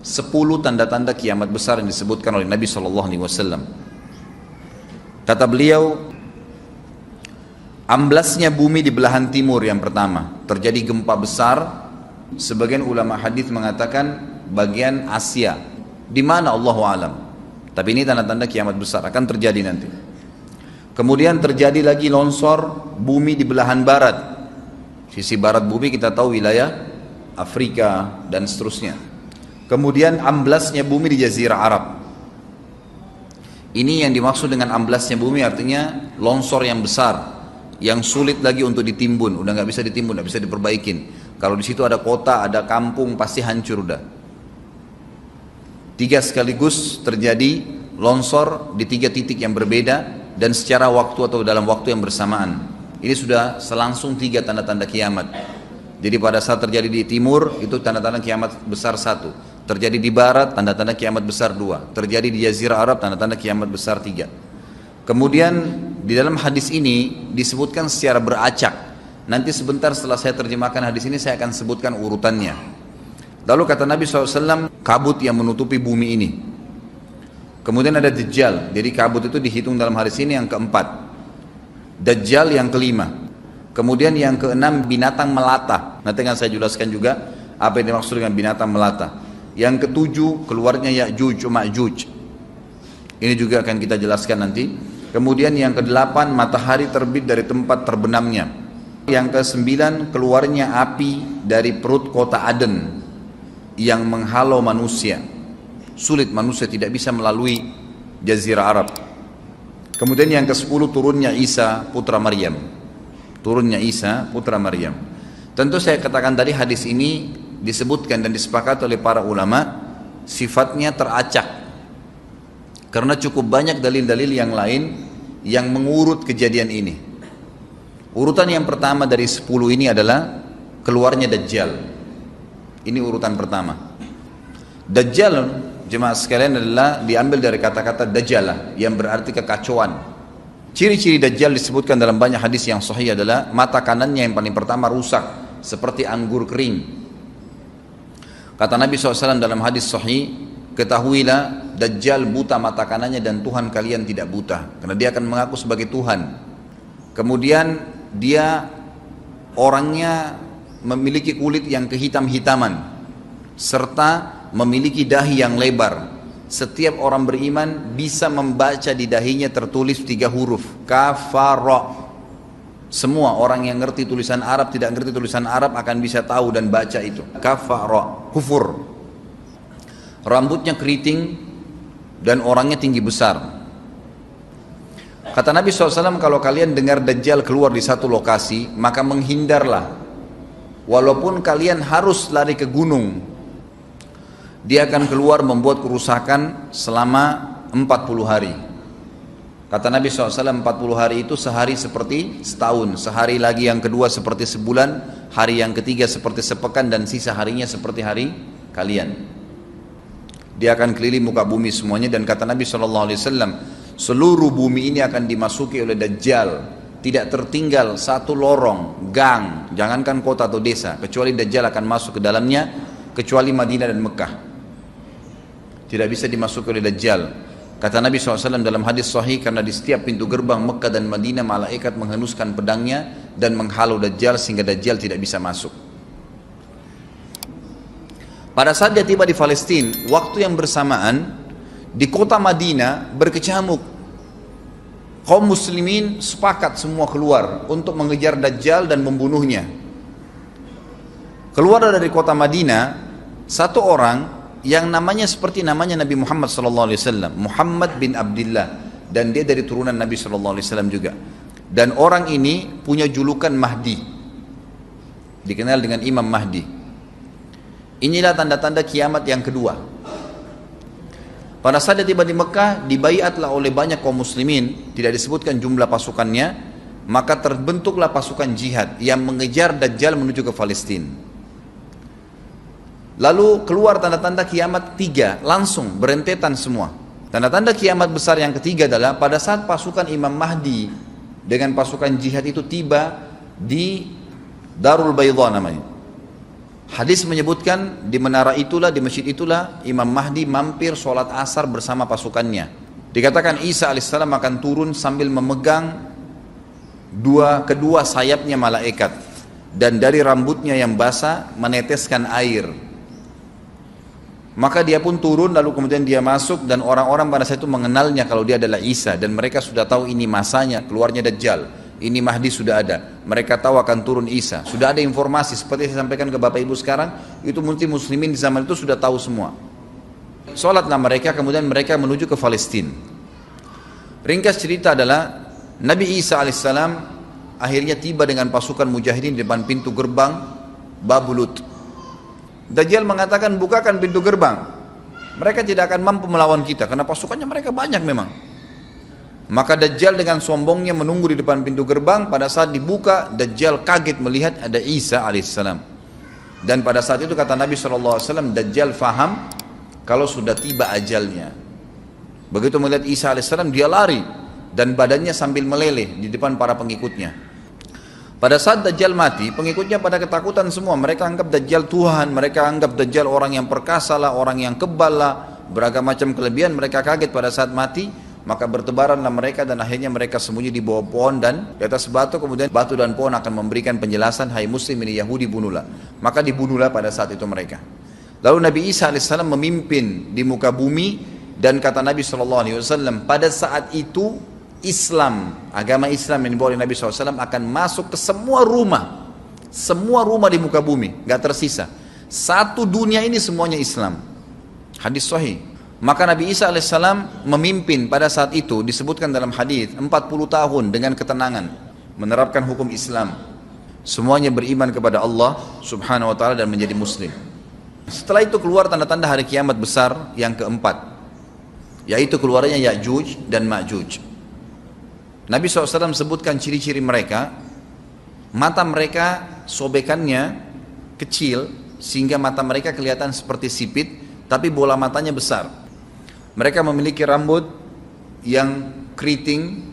10 tanda-tanda kiamat besar yang disebutkan oleh Nabi SAW. Kata beliau, amblasnya bumi di belahan timur yang pertama, terjadi gempa besar. Sebagian ulama hadis mengatakan bagian Asia, di mana Allahu alam. Tapi ini tanda-tanda kiamat besar akan terjadi nanti. Kemudian terjadi lagi longsor bumi di belahan barat. Sisi barat bumi kita tahu wilayah Afrika dan seterusnya. Kemudian amblasnya bumi di Jazirah Arab. Ini yang dimaksud dengan amblasnya bumi, artinya longsor yang besar, yang sulit lagi untuk ditimbun, udah nggak bisa ditimbun, nggak bisa diperbaikin. Kalau di situ ada kota, ada kampung, pasti hancur udah. 3 sekaligus terjadi longsor di 3 titik yang berbeda dan secara waktu atau dalam waktu yang bersamaan. Ini sudah selangsung 3 tanda-tanda kiamat. Jadi pada saat terjadi di timur itu tanda-tanda kiamat besar 1, terjadi di barat tanda-tanda kiamat besar 2, terjadi di Jazirah Arab tanda-tanda kiamat besar 3. Kemudian di dalam hadis ini disebutkan secara beracak. Nanti sebentar setelah saya terjemahkan hadis ini saya akan sebutkan urutannya. Lalu kata Nabi SAW, kabut yang menutupi bumi ini. Kemudian ada Dajjal, jadi kabut itu dihitung dalam hadis ini yang keempat. Dajjal yang kelima. Kemudian yang keenam binatang melata. Nanti akan saya jelaskan juga apa yang dimaksud dengan binatang melata. Yang ketujuh keluarnya Ya'juj Ma'juj. Ini juga akan kita jelaskan nanti. Kemudian yang kedelapan matahari terbit dari tempat terbenamnya. Yang kesembilan keluarnya api dari perut kota Aden yang menghalau manusia. Sulit, manusia tidak bisa melalui Jazirah Arab. Kemudian yang ke-10 turunnya Isa putra Maryam. Turunnya Isa putra Maryam. Tentu saya katakan tadi hadis ini disebutkan dan disepakati oleh para ulama sifatnya teracak. Karena cukup banyak dalil-dalil yang lain yang mengurut kejadian ini. Urutan yang pertama dari 10 ini adalah keluarnya Dajjal. Ini urutan pertama. Dajjal, jemaah sekalian, adalah diambil dari kata-kata Dajjalah yang berarti kekacauan. Ciri-ciri Dajjal disebutkan dalam banyak hadis yang sahih adalah mata kanannya yang paling pertama rusak seperti anggur kering. Kata Nabi SAW dalam hadis sahih, ketahuilah Dajjal buta mata kanannya dan Tuhan kalian tidak buta, karena dia akan mengaku sebagai Tuhan. Kemudian dia orangnya memiliki kulit yang kehitam-hitaman serta memiliki dahi yang lebar. Setiap orang beriman bisa membaca di dahinya tertulis 3 huruf kafara. Semua orang yang ngerti tulisan Arab, tidak ngerti tulisan Arab akan bisa tahu dan baca itu kafara, kufur. Rambutnya keriting dan orangnya tinggi besar. Kata Nabi SAW, kalau kalian dengar Dajjal keluar di satu lokasi, maka menghindarlah. Walaupun kalian harus lari ke gunung, dia akan keluar membuat kerusakan selama 40 hari. Kata Nabi SAW, 40 hari itu sehari seperti setahun, sehari lagi yang kedua seperti sebulan, hari yang ketiga seperti sepekan, dan sisa harinya seperti hari kalian. Dia akan keliling muka bumi semuanya, dan kata Nabi SAW, seluruh bumi ini akan dimasuki oleh Dajjal. Tidak tertinggal satu lorong, gang, jangankan kota atau desa, kecuali Dajjal akan masuk ke dalamnya, kecuali Madinah dan Mekah. Tidak bisa dimasuki oleh Dajjal. Kata Nabi SAW dalam hadis sahih, karena di setiap pintu gerbang Mekah dan Madinah malaikat menghenuskan pedangnya dan menghalau Dajjal sehingga Dajjal tidak bisa masuk. Pada saat dia tiba di Palestina, waktu yang bersamaan di kota Madinah berkecamuk. Kaum muslimin sepakat semua keluar untuk mengejar Dajjal dan membunuhnya. Keluar dari kota Madinah satu orang yang namanya seperti namanya Nabi Muhammad SAW, Muhammad bin Abdullah, dan dia dari turunan Nabi SAW juga. Dan orang ini punya julukan Mahdi, dikenal dengan Imam Mahdi. Inilah tanda-tanda kiamat yang kedua. Pada saat dia tiba di Mekah, dibaiatlah oleh banyak kaum muslimin, tidak disebutkan jumlah pasukannya, maka terbentuklah pasukan jihad yang mengejar Dajjal menuju ke Palestina. Lalu keluar tanda-tanda kiamat 3, langsung berentetan semua. Tanda-tanda kiamat besar yang ketiga adalah pada saat pasukan Imam Mahdi dengan pasukan jihad itu tiba di Darul Baydha namanya. Hadis menyebutkan di menara itulah, di masjid itulah Imam Mahdi mampir sholat asar bersama pasukannya. Dikatakan Isa alaihissalam akan turun sambil memegang kedua sayapnya malaikat, dan dari rambutnya yang basah meneteskan air. Maka dia pun turun, lalu kemudian dia masuk, dan orang-orang pada saat itu mengenalnya kalau dia adalah Isa, dan mereka sudah tahu ini masanya keluarnya Dajjal, ini Mahdi sudah ada, mereka tahu akan turun Isa, sudah ada informasi seperti saya sampaikan ke Bapak Ibu sekarang. Itu muslimin di zaman itu sudah tahu semua. Sholatlah mereka, kemudian mereka menuju ke Palestina. Ringkas cerita adalah Nabi Isa alaihissalam akhirnya tiba dengan pasukan mujahidin di depan pintu gerbang Babulut. Dajjal mengatakan, bukakan pintu gerbang, mereka tidak akan mampu melawan kita karena pasukannya mereka banyak memang. Maka Dajjal dengan sombongnya menunggu di depan pintu gerbang. Pada saat dibuka, Dajjal kaget melihat ada Isa alaihissalam. Dan pada saat itu kata Nabi SAW, Dajjal faham kalau sudah tiba ajalnya. Begitu melihat Isa alaihissalam, dia lari dan badannya sambil meleleh di depan para pengikutnya. Pada saat Dajjal mati, pengikutnya pada ketakutan semua. Mereka anggap Dajjal Tuhan, mereka anggap Dajjal orang yang perkasa lah, orang yang kebal lah, beragam macam kelebihan. Mereka kaget pada saat mati, maka bertebaranlah mereka dan akhirnya mereka sembunyi di bawah pohon dan di atas batu. Kemudian batu dan pohon akan memberikan penjelasan, hai muslim ini Yahudi, bunuhlah. Maka dibunuhlah pada saat itu mereka. Lalu Nabi Isa alaihissalam memimpin di muka bumi, dan kata Nabi SAW, pada saat itu Islam, agama Islam yang dibawa oleh Nabi SAW akan masuk ke semua rumah di muka bumi, gak tersisa. Satu dunia ini semuanya Islam. Hadis sahih. Maka Nabi Isa alaihissalam memimpin pada saat itu, disebutkan dalam hadis 40 tahun dengan ketenangan menerapkan hukum Islam. Semuanya beriman kepada Allah subhanahu wa ta'ala dan menjadi muslim. Setelah itu keluar tanda-tanda hari kiamat besar yang keempat, yaitu keluarnya Ya'juj dan Ma'juj. Nabi SAW sebutkan ciri-ciri mereka. Mata mereka sobekannya kecil sehingga mata mereka kelihatan seperti sipit, tapi bola matanya besar. Mereka memiliki rambut yang keriting,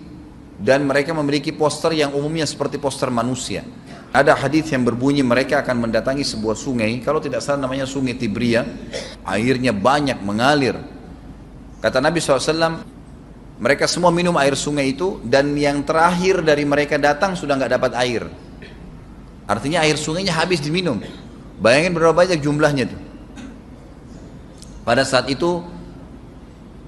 dan mereka memiliki poster yang umumnya seperti poster manusia. Ada hadis yang berbunyi mereka akan mendatangi sebuah sungai, kalau tidak salah namanya sungai Tibria, airnya banyak mengalir. Kata Nabi SAW, mereka semua minum air sungai itu, dan yang terakhir dari mereka datang sudah nggak dapat air. Artinya air sungainya habis diminum. Bayangin berapa banyak jumlahnya itu. Pada saat itu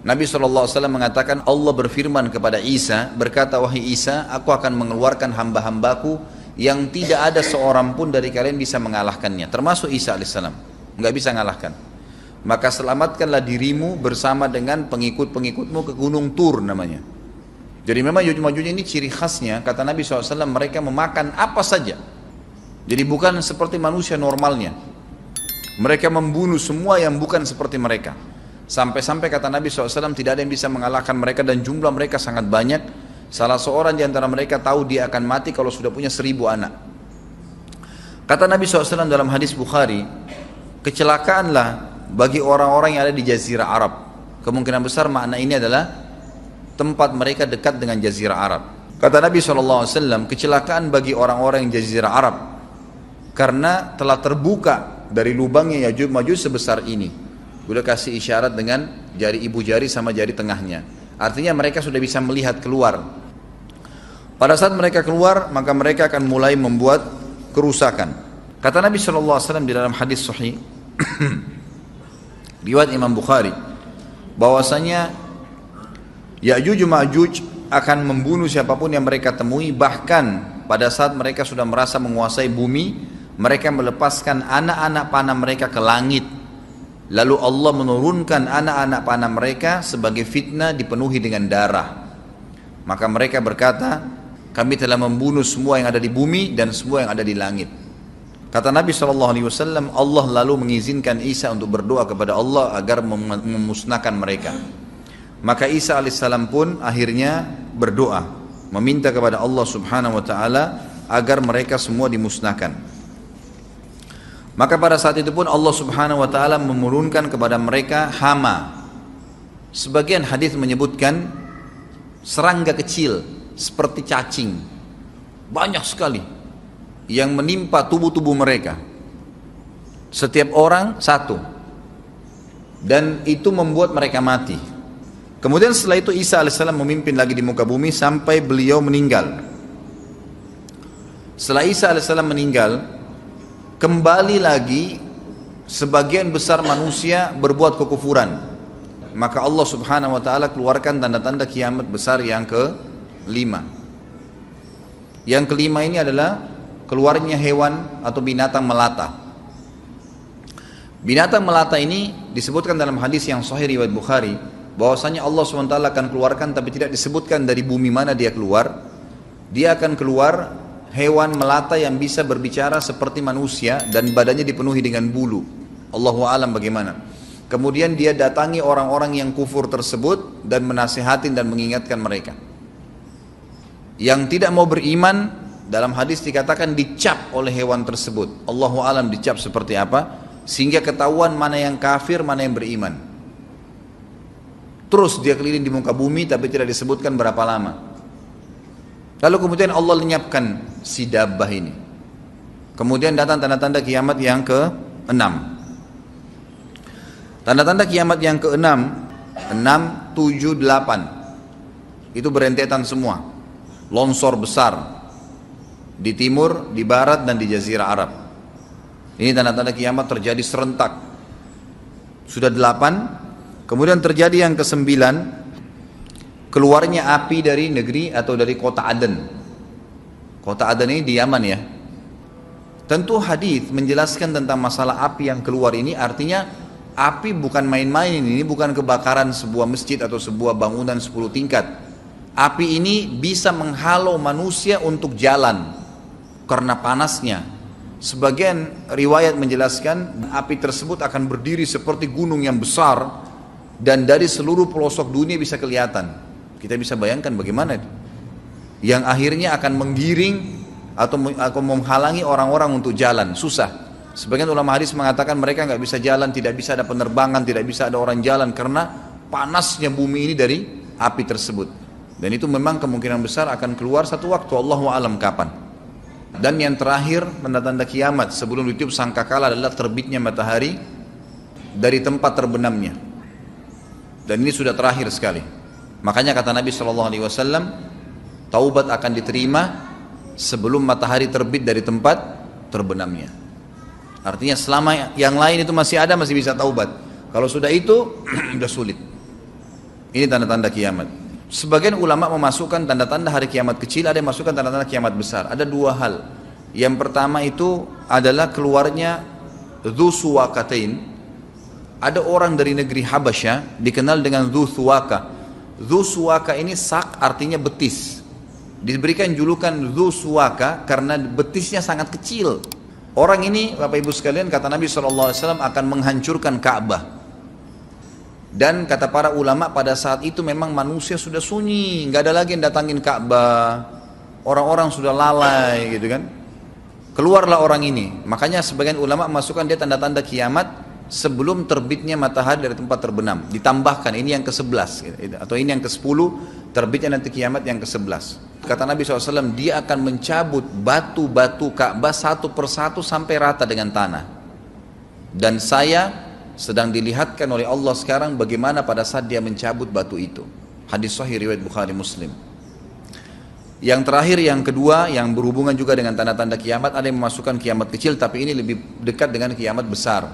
Nabi SAW mengatakan, Allah berfirman kepada Isa, berkata, wahai Isa, aku akan mengeluarkan hamba-hambaku yang tidak ada seorang pun dari kalian bisa mengalahkannya, termasuk Isa alaihissalam, nggak bisa mengalahkan. Maka selamatkanlah dirimu bersama dengan pengikut-pengikutmu ke Gunung Tur namanya. Jadi memang Ya'juj ini ciri khasnya, kata Nabi SAW, mereka memakan apa saja. Jadi bukan seperti manusia normalnya. Mereka membunuh semua yang bukan seperti mereka. Sampai-sampai kata Nabi SAW, tidak ada yang bisa mengalahkan mereka, dan jumlah mereka sangat banyak. Salah seorang di antara mereka tahu dia akan mati kalau sudah punya 1000 anak. Kata Nabi SAW dalam hadis Bukhari, kecelakaanlah bagi orang-orang yang ada di Jazirah Arab. Kemungkinan besar makna ini adalah tempat mereka dekat dengan Jazirah Arab. Kata Nabi SAW, kecelakaan bagi orang-orang yang Jazirah Arab, karena telah terbuka dari lubangnya Ya'juj Ma'juj sebesar ini. Udah kasih isyarat dengan jari ibu jari sama jari tengahnya. Artinya mereka sudah bisa melihat keluar. Pada saat mereka keluar, maka mereka akan mulai membuat kerusakan. Kata Nabi SAW di dalam hadis sahih riwayat Imam Bukhari, bahwasanya Ya'juj Ma'juj akan membunuh siapapun yang mereka temui. Bahkan pada saat mereka sudah merasa menguasai bumi, mereka melepaskan anak-anak panah mereka ke langit, lalu Allah menurunkan anak-anak panah mereka sebagai fitnah dipenuhi dengan darah. Maka mereka berkata, kami telah membunuh semua yang ada di bumi dan semua yang ada di langit. Kata Nabi SAW, Allah lalu mengizinkan Isa untuk berdoa kepada Allah agar memusnahkan mereka. Maka Isa alaihissalam pun akhirnya berdoa, meminta kepada Allah subhanahu wa ta'ala agar mereka semua dimusnahkan. Maka pada saat itu pun Allah subhanahu wa ta'ala menurunkan kepada mereka hama. Sebagian hadis menyebutkan serangga kecil seperti cacing, banyak sekali yang menimpa tubuh-tubuh mereka. Setiap orang satu. Dan itu membuat mereka mati. Kemudian setelah itu Isa alaihissalam memimpin lagi di muka bumi sampai beliau meninggal. Setelah Isa alaihissalam meninggal, kembali lagi sebagian besar manusia berbuat kekufuran. Maka Allah subhanahu wa ta'ala keluarkan tanda-tanda kiamat besar yang kelima. Yang kelima ini adalah keluarnya hewan atau binatang melata. Binatang melata ini disebutkan dalam hadis yang sahih riwayat Bukhari, bahwasanya Allah SWT akan keluarkan, tapi tidak disebutkan dari bumi mana dia keluar. Dia akan keluar hewan melata yang bisa berbicara seperti manusia dan badannya dipenuhi dengan bulu. Allahu a'lam bagaimana. Kemudian dia datangi orang-orang yang kufur tersebut dan menasihatin dan mengingatkan mereka. Yang tidak mau beriman, dalam hadis dikatakan dicap oleh hewan tersebut. Allahu a'lam dicap seperti apa, sehingga ketahuan mana yang kafir, mana yang beriman. Terus dia keliling di muka bumi tapi tidak disebutkan berapa lama. Lalu kemudian Allah lenyapkan si dabbah ini. Kemudian datang tanda-tanda kiamat yang ke-6. Tanda-tanda kiamat yang ke-6, 6, 7, 8. Itu berentetan semua. Longsor besar di timur, di barat, dan di jazirah Arab. Ini tanda-tanda kiamat terjadi serentak. Sudah 8. Kemudian terjadi yang ke-9, keluarnya api dari negeri atau dari kota Aden. Kota Aden ini di Yaman ya. Tentu hadis menjelaskan tentang masalah api yang keluar ini, artinya api bukan main-main, ini bukan kebakaran sebuah masjid atau sebuah bangunan 10 tingkat. Api ini bisa menghalau manusia untuk jalan karena panasnya. Sebagian riwayat menjelaskan api tersebut akan berdiri seperti gunung yang besar dan dari seluruh pelosok dunia bisa kelihatan. Kita bisa bayangkan bagaimana itu. Yang akhirnya akan menggiring atau menghalangi orang-orang untuk jalan, susah. Sebagian ulama hadis mengatakan mereka nggak bisa jalan, tidak bisa ada penerbangan, tidak bisa ada orang jalan karena panasnya bumi ini dari api tersebut. Dan itu memang kemungkinan besar akan keluar satu waktu, Allahu a'lam kapan. Dan yang terakhir tanda-tanda kiamat sebelum ditiup sangkakala adalah terbitnya matahari dari tempat terbenamnya. Dan ini sudah terakhir sekali. Makanya kata Nabi SAW, taubat akan diterima sebelum matahari terbit dari tempat terbenamnya. Artinya selama yang lain itu masih ada, masih bisa taubat. Kalau sudah itu sudah sulit. Ini tanda-tanda kiamat. Sebagian ulama memasukkan tanda-tanda hari kiamat kecil, ada yang masukkan tanda-tanda kiamat besar. Ada dua hal. Yang pertama itu adalah keluarnya Dzu Suwakatain. Ada orang dari negeri Habasyah dikenal dengan Dzu Suwaka. Dzu Suwaka ini sak artinya betis. Diberikan julukan Dzu Suwaka karena betisnya sangat kecil. Orang ini, Bapak Ibu sekalian, kata Nabi SAW akan menghancurkan Ka'bah. Dan kata para ulama pada saat itu memang manusia sudah sunyi, nggak ada lagi yang datangin Ka'bah. Orang-orang sudah lalai gitu kan. Keluarlah orang ini. Makanya sebagian ulama masukkan dia tanda-tanda kiamat sebelum terbitnya matahari dari tempat terbenam. Ditambahkan ini yang ke-11 gitu. Atau ini yang ke-10, terbitnya nanti kiamat yang ke-11. Kata Nabi SAW, dia akan mencabut batu-batu Ka'bah satu persatu sampai rata dengan tanah. Dan saya sedang dilihatkan oleh Allah sekarang bagaimana pada saat dia mencabut batu itu. Hadis sahih riwayat Bukhari Muslim. Yang terakhir, yang kedua, yang berhubungan juga dengan tanda-tanda kiamat, ada yang memasukkan kiamat kecil, tapi ini lebih dekat dengan kiamat besar.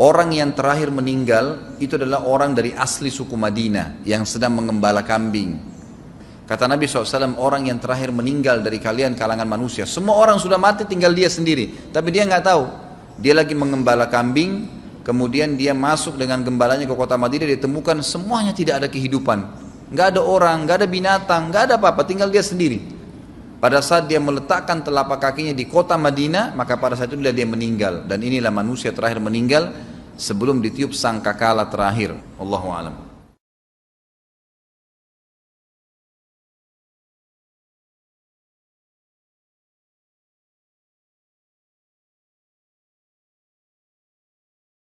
Orang yang terakhir meninggal itu adalah orang dari asli suku Madinah yang sedang mengembala kambing. Kata Nabi SAW, orang yang terakhir meninggal dari kalian kalangan manusia, semua orang sudah mati tinggal dia sendiri, tapi dia nggak tahu. Dia lagi mengembala kambing. Kemudian dia masuk dengan gembalanya ke kota Madinah, ditemukan semuanya tidak ada kehidupan. Nggak ada orang, nggak ada binatang, nggak ada apa-apa, tinggal dia sendiri. Pada saat dia meletakkan telapak kakinya di kota Madinah, maka pada saat itu dia meninggal. Dan inilah manusia terakhir meninggal sebelum ditiup sangkakala terakhir. Allahu a'lam.